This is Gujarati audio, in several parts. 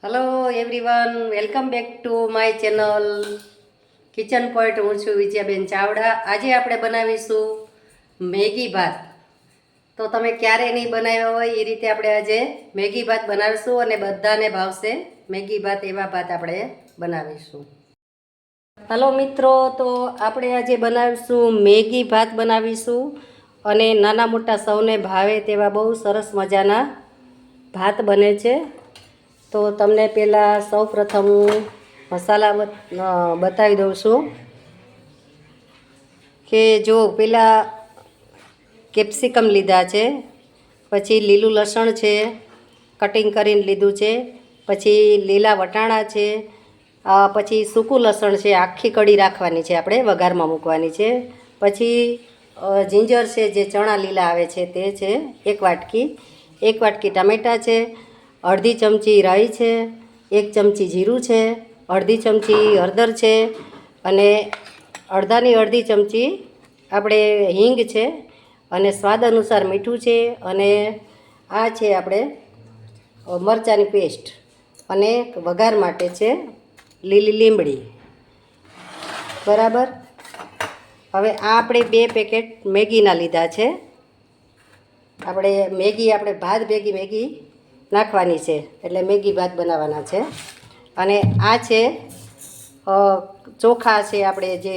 Hello everyone, welcome back to my channel kitchen point. હું છું વિજયાબેન ચાવડા. આજે આપણે બનાવીશું મેગી ભાત. તો તમે ક્યારે નહીં બનાવ્યા હોય એ રીતે આપણે આજે મેગી ભાત બનાવીશું અને બધાને ભાવશે મેગી ભાત. એવા ભાત આપણે બનાવીશું. હલો મિત્રો, તો આપણે આજે બનાવીશું મેગી ભાત બનાવીશું અને નાના મોટા સૌને ભાવે તેવા બહુ સરસ મજાના ભાત બને છે. તો તમને પહેલાં સૌ પ્રથમ હું મસાલા બતાવી દઉં છું કે જો પહેલાં કેપ્સિકમ લીધા છે, પછી લીલું લસણ છે કટિંગ કરીને લીધું છે, પછી લીલા વટાણા છે, પછી સૂકું લસણ છે, આખી કળી રાખવાની છે, આપણે વઘારમાં મૂકવાની છે. પછી જીંજર છે, જે ચણા લીલા આવે છે તે છે એક વાટકી ટામેટાં છે, અડધી ચમચી રાઈ છે, 1 ચમચી જીરું છે, અડધી ચમચી હળદર છે અને અડધી ચમચી આપણે હિંગ છે અને સ્વાદ અનુસાર મીઠું છે અને આ છે આપણે મરચાંની પેસ્ટ અને વઘાર માટે છે લીલી લીમડી. બરાબર. હવે આ આપણે 2 પેકેટ મેગીના લીધા છે. આપણે ભાત ભેગી મેગી નાખવાની છે, એટલે મેગી ભાત બનાવવાના છે. અને આ છે ચોખા છે, આપણે જે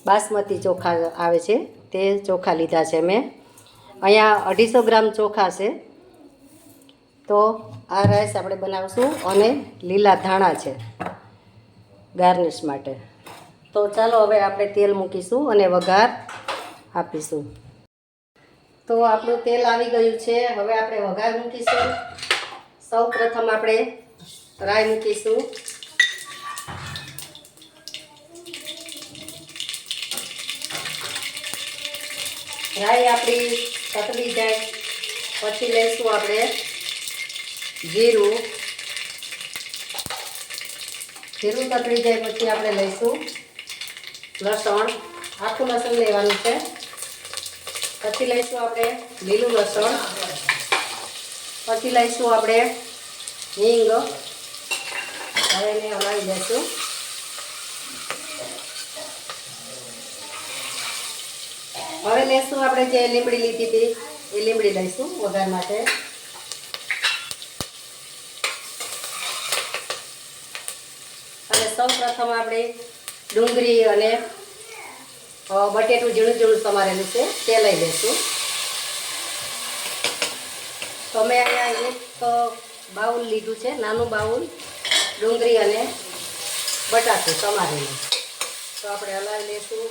બાસમતી ચોખા આવે છે તે ચોખા લીધા છે મેં. અહીંયા 250 ગ્રામ ચોખા છે. તો આ રાઈસ આપણે બનાવીશું અને લીલા ધાણા છે ગાર્નિશ માટે. તો ચાલો હવે આપણે તેલ મૂકીશું અને વઘાર આપીશું. તો આપણું તેલ આવી ગયું છે. હવે આપણે વઘાર મૂકીશું. સૌ પ્રથમ આપણે રાઈ મૂકીશું. રાઈ આપણી તતડી જાય પછી લઈશું આપણે જીરું તતડી જાય પછી આપણે લઈશું લસણ. આખું લસણ લેવાનું છે. પછી લઈશું આપણે લીલું લસણ. પછી લઈશું આપણે હિંગ. હવે એને હલાવી દઈશું. હવે લઈશું આપણે જે લીમડી લીધી હતી એ લીમડી લઈશું વઘાર માટે. અને સૌ પ્રથમ આપણે ડુંગળી અને બટેટું ઝીણું સમારેલું છે તે લઈ લઈશું. તો મેં અહીંયા એક બાઉલ લીધું છે, નાનું બાઉલ ડુંગળી અને બટાટું સમારેલું. તો આપણે હલાવી લઈશું.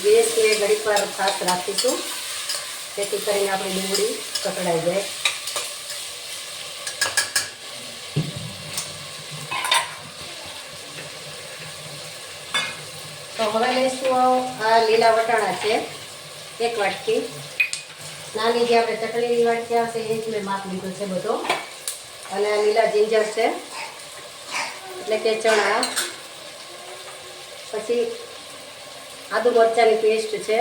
ગેસને ઘડીક વાર ફાસ્ટ રાખીશું જેથી કરીને આપણી ડુંગળી કકડાઈ જાય. તો હવે લઈશું આ લીલા વટાણા છે 1 વાટકી. નાની જે આપણે ચટણીની વાટકી આવશે એ જ મેં માપ લીધો છે બધો. અને આ લીલા જીંજર છે એટલે કે ચણા. પછી આદુ મરચાંની પેસ્ટ છે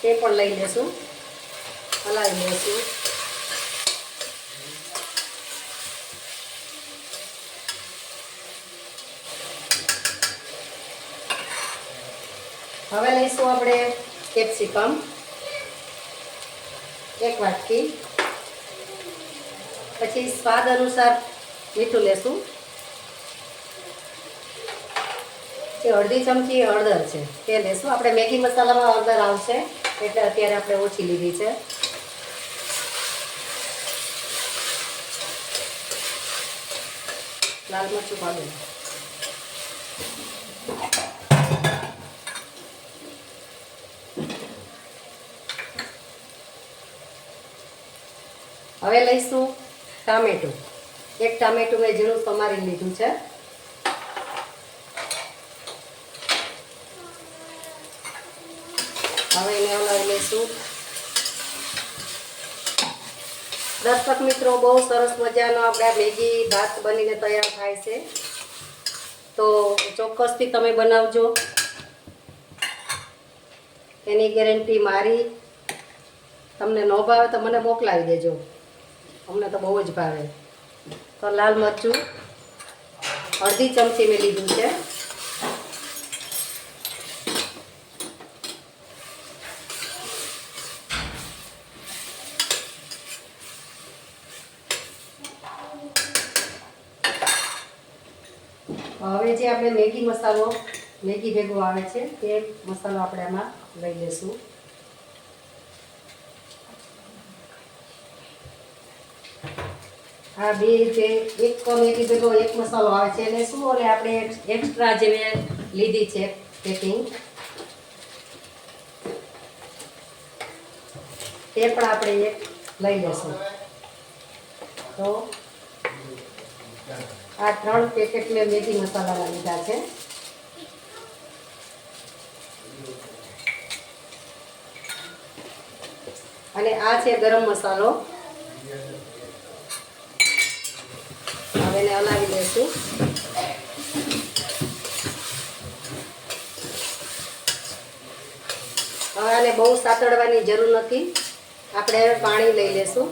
તે પણ લઈ લેશું, હલાવી લઈશું. હવે લઈશું આપણે કેપ્સિકમ 1 વાટકી. પછી સ્વાદ અનુસાર મીઠું લેશું. અડધી ચમચી હળદર છે તે લેશું. આપણે મેગી મસાલામાં હળદર આવશે એટલે અત્યારે આપણે ઓછી લીધી છે. લાલ મરચું પાવડર. હવે લઈશું ટામેટું. 1 ટામેટું મેં ઝીણું સમારી લીધું છે. હવે એને હલાવી લઈશું. દર્શક મિત્રો, બહુ સરસ મજાનો આપણા મેગી ભાત બનીને તૈયાર થાય છે. તો ચોક્કસથી તમે બનાવજો, એની ગેરંટી મારી. તમને ન ભાવે તો મને મોકલાવી દેજો. અમને તો બહુ જ ભાવે. તો લાલ મરચું અડધી ચમચી મેં લીધું છે. હવે જે આપણે મેગી મસાલો મેગી ભેગો આવે છે તે મસાલો આપણે આમાં લઈ લઈશું. આ બે જે એક મેગી ભેગો એક મસાલો આવે છે એટલે શું એટલે આપણે એક્સ્ટ્રા જે મેં લીધી છે પેકિંગ તે પણ આપણે એક લઈ લઈશું. તો આ 3 પેકેટ મેં મેગી મસાલાના લીધા છે. અને આ છે ગરમ મસાલો. હવે એને હલાવી લઈશું. હવે આને બહુ સાતળવાની જરૂર નથી. આપણે પાણી લઈ લેશું.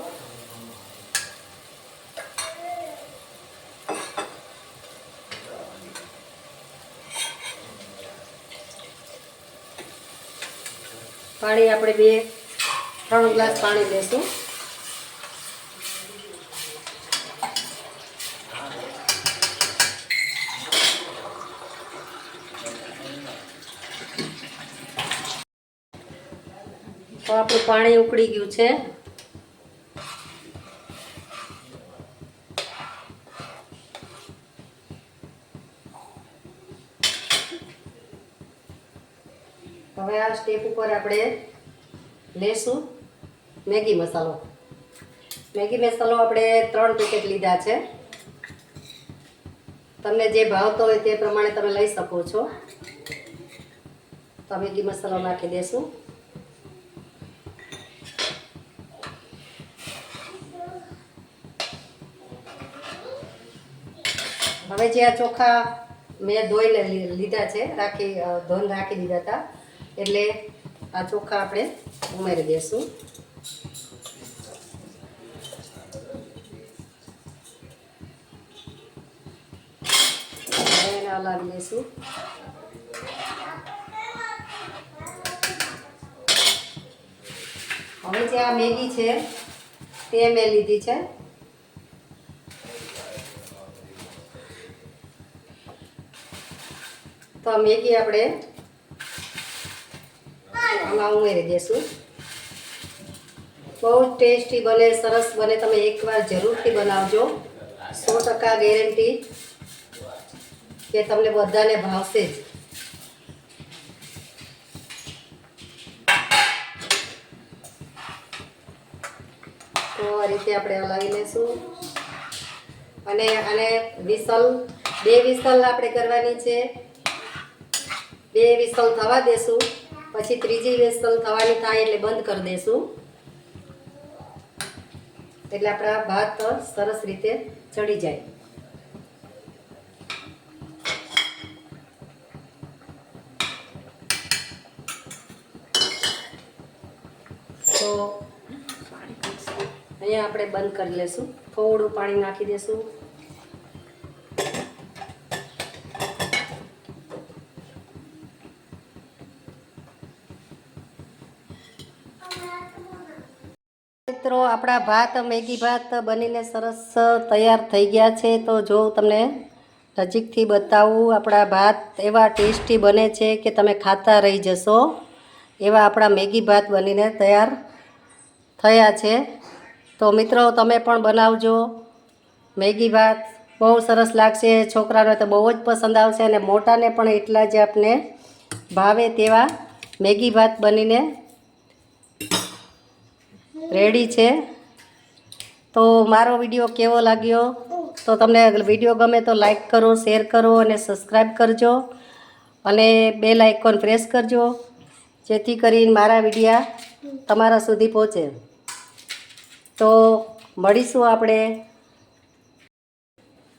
પાણી આપણે 2-3 ગ્લાસ પાણી લેશું. તો આપણું પાણી ઉકળી ગયું છે. હવે આ સ્ટેપ ઉપર આપણે લેશું મેગી મસાલો. મેગી મસાલો આપણે 3 પેકેટ લીધા છે. તમને જે ભાવતો હોય તે પ્રમાણે તમે લઈ શકો છો. તો મેગી મસાલો નાખી દેશું. હવે જે આ ચોખા મેં ધોઈને લીધા છે ધોઈને રાખી દીધા હતા એટલે આ ચોખા આપણે ઉમેરી દઈશું. એને હલાવી લઈશું. હવે જે આ મેગી છે તે મેં લીધી છે. તો આ મેગી આપણે આમાં ઉમેરી દઈશું. બહુ ટેસ્ટી બને, સરસ બને. તમે એકવાર જરૂરથી બનાવજો. 100% ગેરંટી કે તમને બધાને ભાવશે જ. તો આ રીતે આપણે હલાવી લઈશું. અને આને 2 વિસલ આપણે કરવાની છે. 2 વિસલ થવા દેશું. પછી ત્રીજી વિસલ થવાની થાય એટલે બંધ કરી દેશું. એટલે આપણા ભાત સરસ રીતે ચડી જાય. તો અહીંયા આપણે બંધ કરી લેશું. થોડું પાણી નાખી દેશું. મિત્રો આપણા ભાત મેગી ભાત બનીને સરસ તૈયાર થઈ ગયા છે. તો જો તમને નજીકથી બતાવું, આપણા ભાત એવા ટેસ્ટી બને છે કે તમે ખાતા રહી જશો એવા આપણા મેગી ભાત બનીને તૈયાર થયા છે. તો મિત્રો તમે પણ બનાવજો મેગી ભાત. બહુ સરસ લાગશે. છોકરાને તો બહુ જ પસંદ આવશે અને મોટાને પણ એટલા જ આપને ભાવે તેવા મેગી ભાત બનીને રેડી છે. તો મારો વિડીયો કેવો લાગ્યો? તો તમને વિડીયો ગમે તો લાઈક કરો, શેર કરો અને સબસ્ક્રાઈબ કરજો અને બેલ આઇકોન પ્રેસ કરજો જેથી કરીને મારા વિડીયા તમારા સુધી પહોંચે. તો મળીશું આપણે.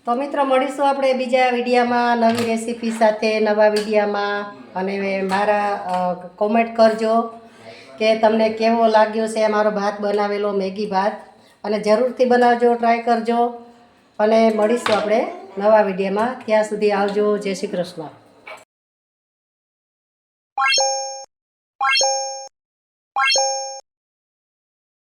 તો મિત્રો મળીશું આપણે બીજા વિડીયામાં નવી રેસીપી સાથે, નવા વિડીયામાં. અને મારા કોમેન્ટ કરજો કે તમને કેવો લાગ્યો છે અમારો ભાત બનાવેલો મેગી ભાત. અને જરૂરથી બનાવજો, ટ્રાય કરજો અને મળીશું આપણે નવા વિડીયોમાં. ત્યાં સુધી આવજો. જય શ્રી કૃષ્ણ.